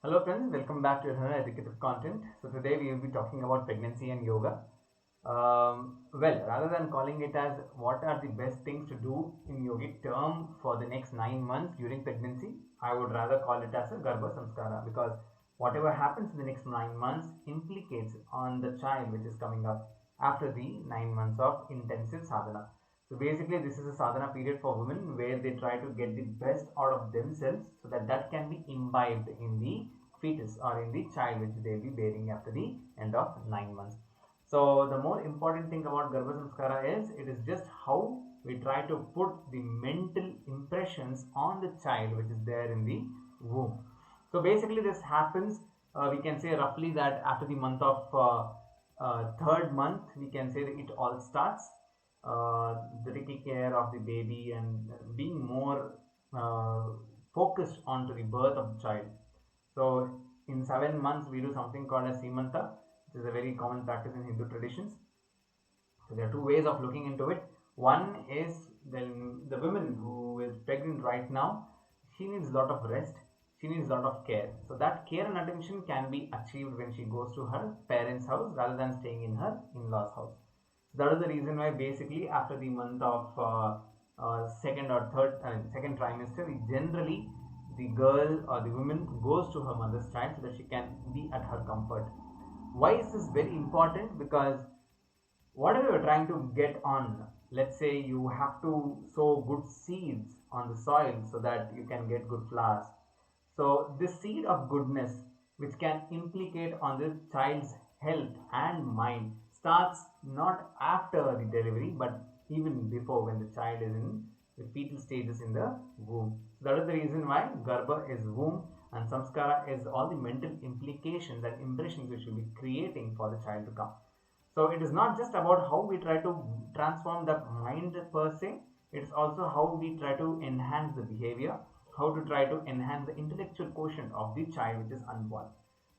Hello friends, welcome back to another educative content. So today we will be talking about pregnancy and yoga. Rather than calling it as what are the best things to do in yogic term for the next 9 months during pregnancy, I would rather call it as a Garbha Samskara, because whatever happens in the next 9 months implicates on the child which is coming up after the 9 months of intensive sadhana. So basically, this is a sadhana period for women where they try to get the best out of themselves so that that can be imbibed in the fetus or in the child which they will be bearing after the end of 9 months. So the more important thing about Garbha Samskara is it is just how we try to put the mental impressions on the child which is there in the womb. So basically, this happens. We can say roughly that after the month of third month, we can say that it all starts. The taking care of the baby and being more focused on to the birth of the child. So in 7 months, we do something called as Simanta, which is a very common practice in Hindu traditions. So there are two ways of looking into it. One is the woman who is pregnant right now, she needs a lot of rest, she needs a lot of care. So that care and attention can be achieved when she goes to her parents' house rather than staying in her in-laws' house. So that is the reason why basically after the month of second or second trimester, generally the girl or the woman goes to her mother's child so that she can be at her comfort. Why is this very important? Because whatever you're trying to get on, let's say you have to sow good seeds on the soil so that you can get good flowers. So this seed of goodness which can implicate on the child's health and mind starts not after the delivery but even before, when the child is in the fetal stages in the womb. So that is the reason why Garbha is womb and Samskara is all the mental implications and impressions which will be creating for the child to come. So it is not just about how we try to transform the mind per se, it's also how we try to enhance the behavior, how to try to enhance the intellectual quotient of the child which is unborn.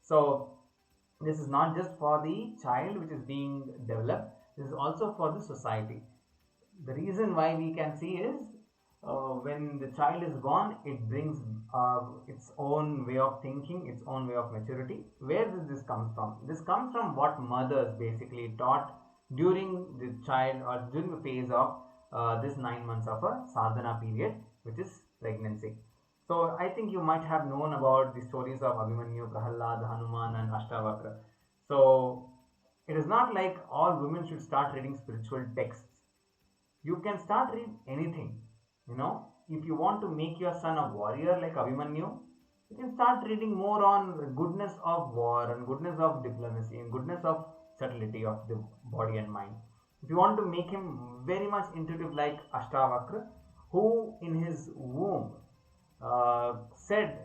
So this is not just for the child which is being developed, this is also for the society. The reason why we can see is when the child is born, it brings its own way of thinking, its own way of maturity. Where does this come from? This comes from what mothers basically taught during the child or during the phase of this 9 months of a sadhana period, which is pregnancy. So I think you might have known about the stories of Abhimanyu, Prahalad, Hanuman, and Ashtavakra. So it is not like all women should start reading spiritual texts. You can start read anything. If you want to make your son a warrior like Abhimanyu, you can start reading more on goodness of war and goodness of diplomacy and goodness of subtlety of the body and mind. If you want to make him very much intuitive like Ashtavakra, who in his womb said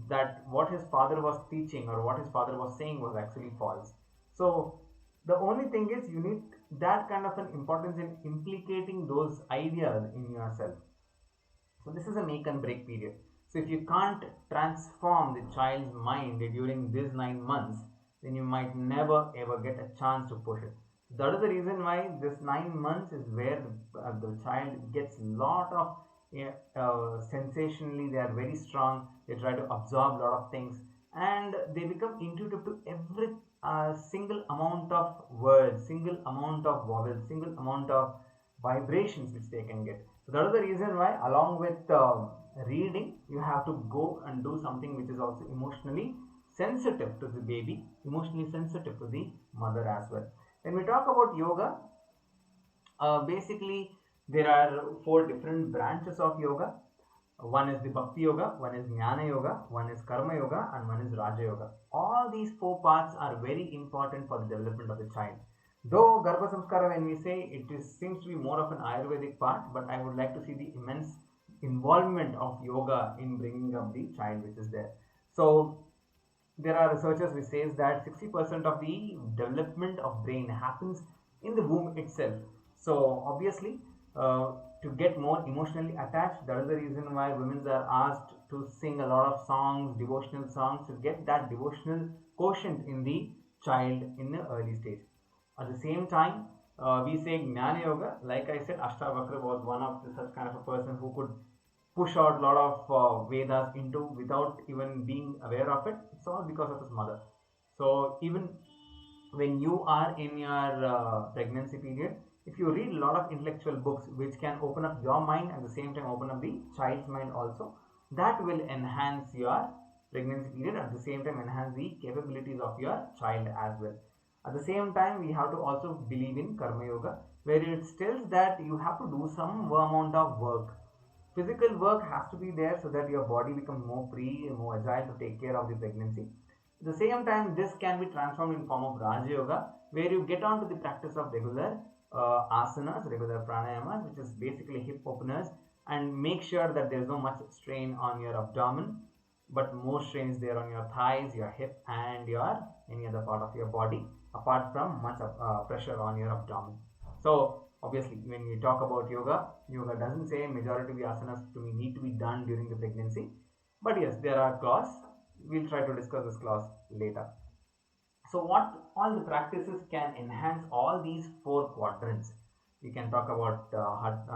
that what his father was teaching or what his father was saying was actually false. So the only thing is you need that kind of an importance in implicating those ideas in yourself. So this is a make and break period. So if you can't transform the child's mind during these 9 months, then you might never ever get a chance to push it. That is the reason why this 9 months is where the child gets a lot of sensationally, they are very strong, they try to absorb a lot of things and they become intuitive to every single amount of words, single amount of vowels, single amount of vibrations which they can get. So that is the reason why along with reading, you have to go and do something which is also emotionally sensitive to the baby, emotionally sensitive to the mother as well. When we talk about yoga, basically there are 4 different branches of yoga. One is the Bhakti Yoga, one is Jnana Yoga, one is Karma Yoga, and one is Raja Yoga. All these 4 parts are very important for the development of the child. Though Garbha Samskara, when we say seems to be more of an Ayurvedic part, but I would like to see the immense involvement of yoga in bringing up the child which is there. So there are researchers which says that 60% of the development of brain happens in the womb itself. So obviously, to get more emotionally attached, that is the reason why women are asked to sing a lot of songs, devotional songs, to get that devotional quotient in the child in the early stage. At the same time, we say Jnana Yoga. Like I said, Ashtavakra was one of such kind of a person who could push out a lot of Vedas into without even being aware of it. It's all because of his mother. So even when you are in your pregnancy period, if you read a lot of intellectual books which can open up your mind at the same time open up the child's mind also, that will enhance your pregnancy period, at the same time enhance the capabilities of your child as well. At the same time, we have to also believe in karma yoga, where it tells that you have to do some amount of work. Physical work has to be there so that your body becomes more free and more agile to take care of the pregnancy. At the same time, this can be transformed in form of Raja Yoga, where you get on to the practice of regular asanas, regular pranayamas, which is basically hip openers, and make sure that there is no much strain on your abdomen, but more strain is there on your thighs, your hip, and your any other part of your body, apart from much pressure on your abdomen. So obviously, when we talk about yoga, yoga doesn't say majority of the asanas to me need to be done during the pregnancy, but yes, there are clause. We'll try to discuss this clause later. So what all the practices can enhance all these four quadrants? We can talk about karma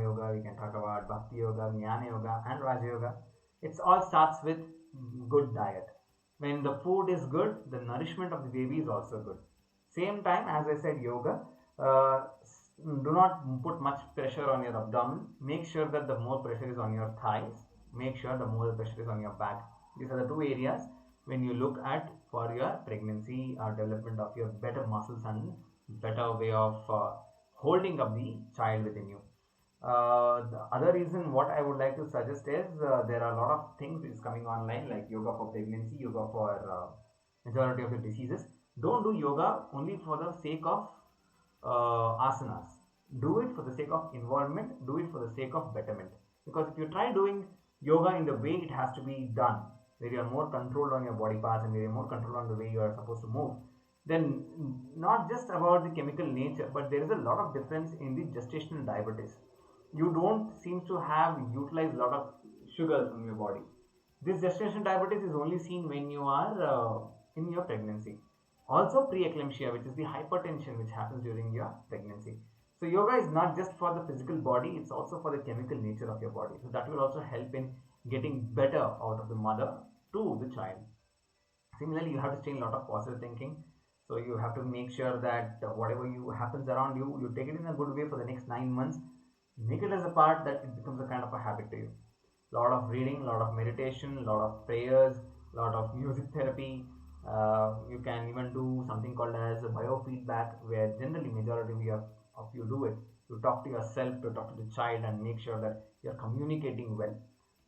yoga, we can talk about bhakti yoga, jnana yoga, and raja yoga. It all starts with good diet. When the food is good, the nourishment of the baby is also good. Same time, as I said, yoga, do not put much pressure on your abdomen. Make sure that the more pressure is on your thighs. Make sure the more pressure is on your back. These are the two areas when you look at for your pregnancy or development of your better muscles and better way of holding up the child within you. The other reason what I would like to suggest is there are a lot of things which is coming online, like yoga for pregnancy, yoga for majority of the diseases. Don't do yoga only for the sake of asanas. Do it for the sake of involvement. Do it for the sake of betterment. Because if you try doing yoga in the way it has to be done, where you are more controlled on your body parts and where you are more controlled on the way you are supposed to move, then not just about the chemical nature, but there is a lot of difference in the gestational diabetes. You don't seem to have utilized a lot of sugars from your body. This gestational diabetes is only seen when you are in your pregnancy. Also preeclampsia, which is the hypertension which happens during your pregnancy. So yoga is not just for the physical body, it's also for the chemical nature of your body. So that will also help in getting better out of the mother to the child. Similarly, you have to stay in a lot of positive thinking. So you have to make sure that whatever you happens around you, you take it in a good way for the next 9 months. Make it as a part that it becomes a kind of a habit to you. Lot of reading, lot of meditation, lot of prayers, lot of music therapy. You can even do something called as a biofeedback, where generally majority of you do it. You talk to yourself, to talk to the child, and make sure that you're communicating well.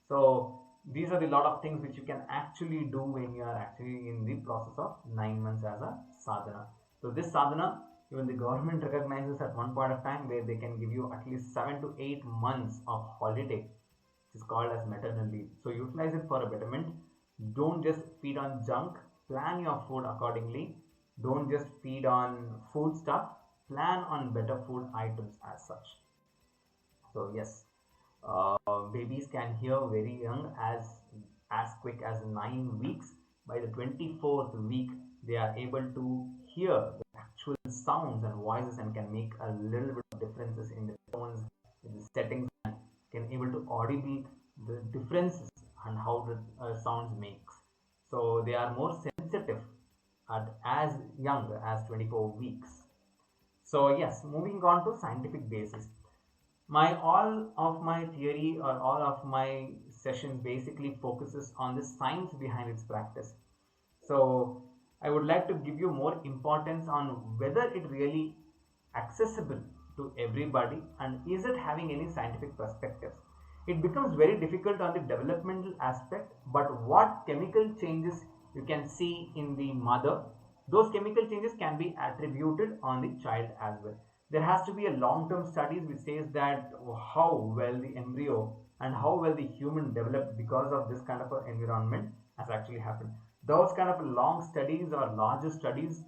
So these are the lot of things which you can actually do when you are actually in the process of 9 months as a sadhana. So this sadhana, even the government recognizes at one point of time where they can give you at least 7 to 8 months of holiday, which is called as maternal leave. So utilize it for a betterment. Don't just feed on junk. Plan your food accordingly. Don't just feed on food stuff. Plan on better food items as such. So yes, babies can hear very young, as quick as 9 weeks. By the 24th week, they are able to hear the actual sounds and voices and can make a little bit of differences in the tones, in the settings, and can able to audible the differences and how the sounds makes. So they are more sensitive at as young as 24 weeks. So yes, moving on to scientific basis. All of my theory or all of my sessions basically focuses on the science behind its practice. So I would like to give you more importance on whether it really accessible to everybody and is it having any scientific perspectives. It becomes very difficult on the developmental aspect, but what chemical changes you can see in the mother, those chemical changes can be attributed on the child as well. There has to be a long-term studies which says that how well the embryo and how well the human developed because of this kind of an environment has actually happened. Those kind of long studies or larger studies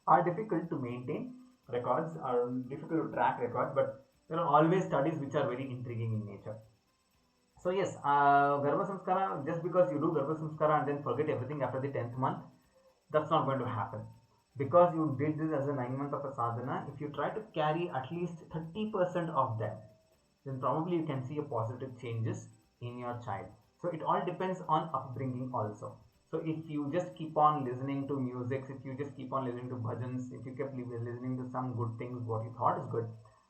are difficult to maintain records, are difficult to track records, but there are always studies which are very intriguing in nature. So yes, Garbha Samskara, just because you do Garbha Samskara and then forget everything after the 10th month, that's not going to happen. Because you did this as a 9 month of a sadhana, if you try to carry at least 30% of them, then probably you can see a positive changes in your child. So it all depends on upbringing also. So if you just keep on listening to music, if you just keep on listening to bhajans, if you kept listening to some good things what you thought is good,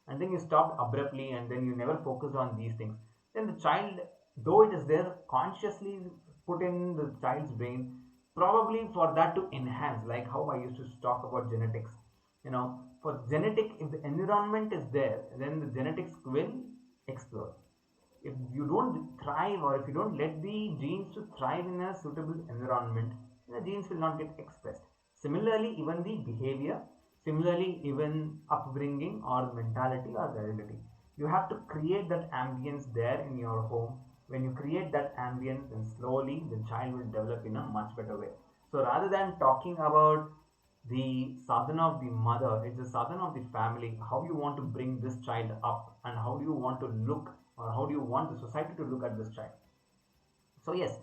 and then you stopped abruptly and then you never focus on these things, then the child, though it is there consciously put in the child's brain, probably for that to enhance, like how I used to talk about genetics. For genetic, if the environment is there, then the genetics will explode. If you don't thrive, or if you don't let the genes to thrive in a suitable environment, the genes will not get expressed. Similarly, even the behavior, similarly even upbringing or mentality or heredity, you have to create that ambience there in your home. When you create that ambience, then slowly the child will develop in a much better way. So rather than talking about the sadhana of the mother, it's the sadhana of the family, how you want to bring this child up and how do you want to look, or how do you want the society to look at this child. So yes,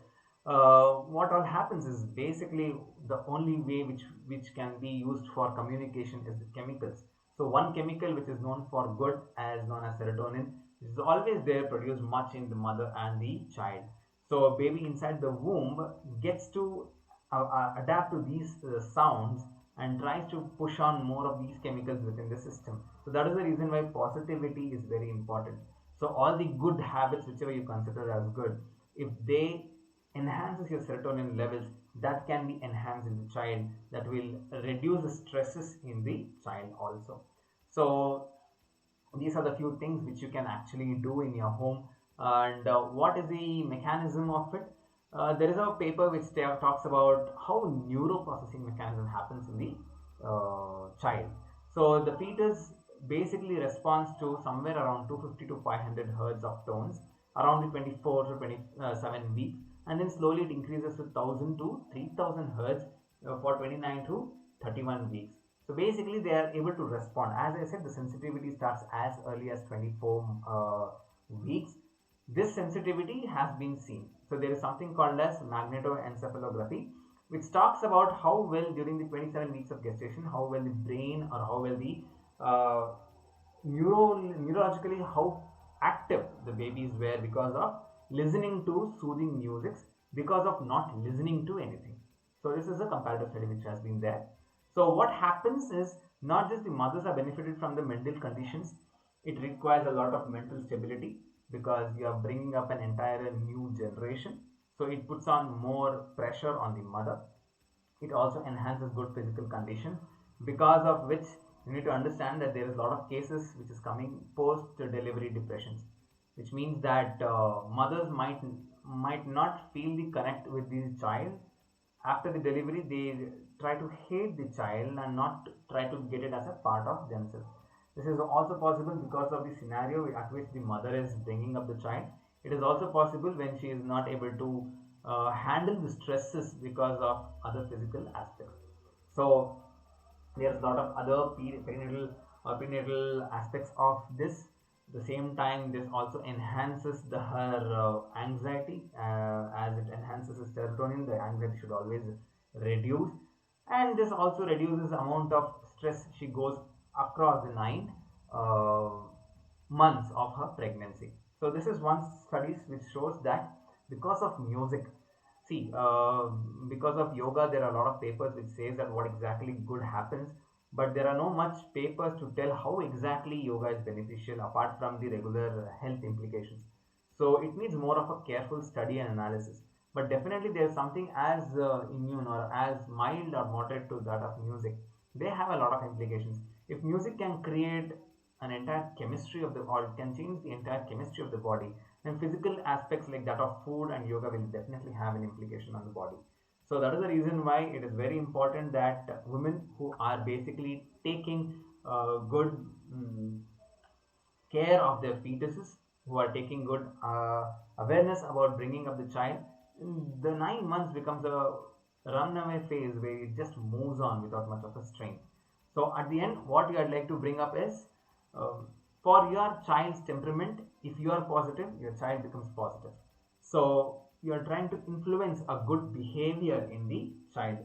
what all happens is basically the only way which can be used for communication is the chemicals. So one chemical which is known for good, as known as serotonin, is always there, produced much in the mother and the child. So a baby inside the womb gets to adapt to these sounds and tries to push on more of these chemicals within the system. So that is the reason why positivity is very important. So all the good habits, whichever you consider as good, if they enhances your serotonin levels, that can be enhanced in the child, that will reduce the stresses in the child also. So these are the few things which you can actually do in your home. And what is the mechanism of it? There is a paper which talks about how neuroprocessing mechanism happens in the child. So the fetus basically responds to somewhere around 250 to 500 hertz of tones around the 24 to 27 weeks, and then slowly it increases to 1000 to 3000 hertz for 29 to 31 weeks. So basically they are able to respond. As I said, the sensitivity starts as early as 24 weeks. This sensitivity has been seen. So there is something called as magnetoencephalography, which talks about how well during the 27 weeks of gestation, how well the brain, or how well the neurologically how active the babies were because of listening to soothing musics, because of not listening to anything. So this is a comparative study which has been there. So what happens is, not just the mothers are benefited from the mental conditions, it requires a lot of mental stability, because you are bringing up an entire new generation. So it puts on more pressure on the mother. It also enhances good physical condition, because of which you need to understand that there is a lot of cases which is coming post delivery depressions, which means that mothers might not feel the connect with the child after the delivery. They try to hate the child and not try to get it as a part of themselves. This is also possible because of the scenario at which the mother is bringing up the child. It is also possible when she is not able to handle the stresses because of other physical aspects. So there's a lot of other perinatal or prenatal aspects of this. At the same time, this also enhances her anxiety, as it enhances the serotonin. The anxiety should always reduce, and this also reduces the amount of stress she goes across the 9 months of her pregnancy. So this is one studies which shows that because of music, see, because of yoga, there are a lot of papers which says that what exactly good happens, but there are no much papers to tell how exactly yoga is beneficial apart from the regular health implications. So it needs more of a careful study and analysis. But definitely there is something as immune or as mild or moderate to that of music. They have a lot of implications. If music can create an entire chemistry of the, or it can change the entire chemistry of the body, then physical aspects like that of food and yoga will definitely have an implication on the body. So that is the reason why it is very important that women who are basically taking good care of their fetuses, who are taking good awareness about bringing up the child, the 9 months becomes a runaway phase where it just moves on without much of a strain. So at the end, what you would like to bring up is, for your child's temperament, if you are positive, your child becomes positive. So you are trying to influence a good behavior in the child.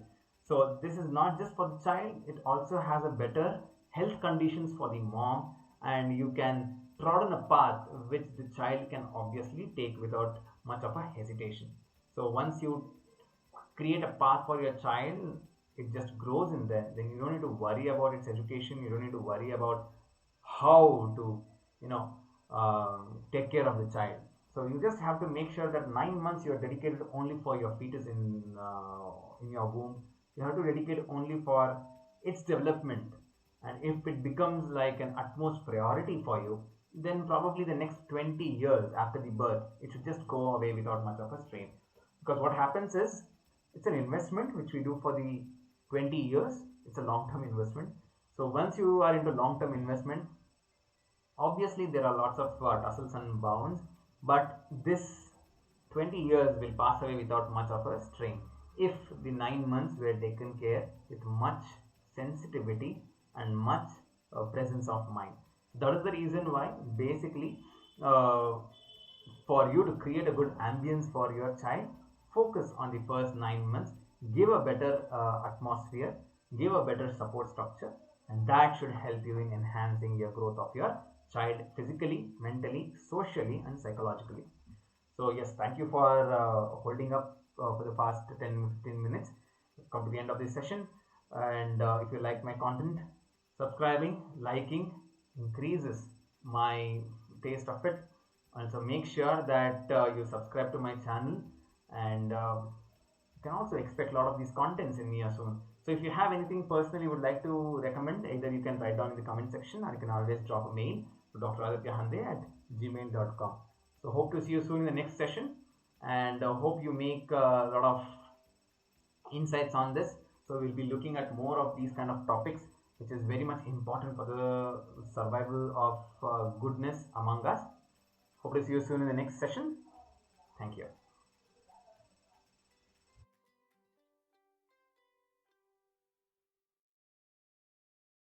So this is not just for the child, it also has a better health conditions for the mom, and you can trodden a path which the child can obviously take without much of a hesitation. So once you create a path for your child, it just grows in there. Then you don't need to worry about its education. You don't need to worry about how to, you know, take care of the child. So you just have to make sure that 9 months you are dedicated only for your fetus in your womb. You have to dedicate only for its development. And if it becomes like an utmost priority for you, then probably the next 20 years after the birth, it should just go away without much of a strain. Because what happens is, it's an investment which we do for the 20 years. It's a long-term investment. So once you are into long-term investment, obviously there are lots of tussles and bounds, but this 20 years will pass away without much of a strain if the 9 months were taken care with much sensitivity and much presence of mind. That is the reason why basically uh, for you to create a good ambience for your child, focus on the first 9 months, give a better atmosphere, give a better support structure, and that should help you in enhancing your growth of your child physically, mentally, socially, and psychologically. So yes, thank you for holding up for the past 10-15 minutes. Come to the end of this session, and if you like my content, subscribing, liking increases my taste of it. Also make sure that you subscribe to my channel, and you can also expect a lot of these contents in near soon. So if you have anything personally you would like to recommend, either you can write down in the comment section, or you can always drop a mail to dradithyahande@gmail.com. So hope to see you soon in the next session, and hope you make a lot of insights on this. So we'll be looking at more of these kind of topics, which is very much important for the survival of goodness among us. Hope to see you soon in the next session. Thank you.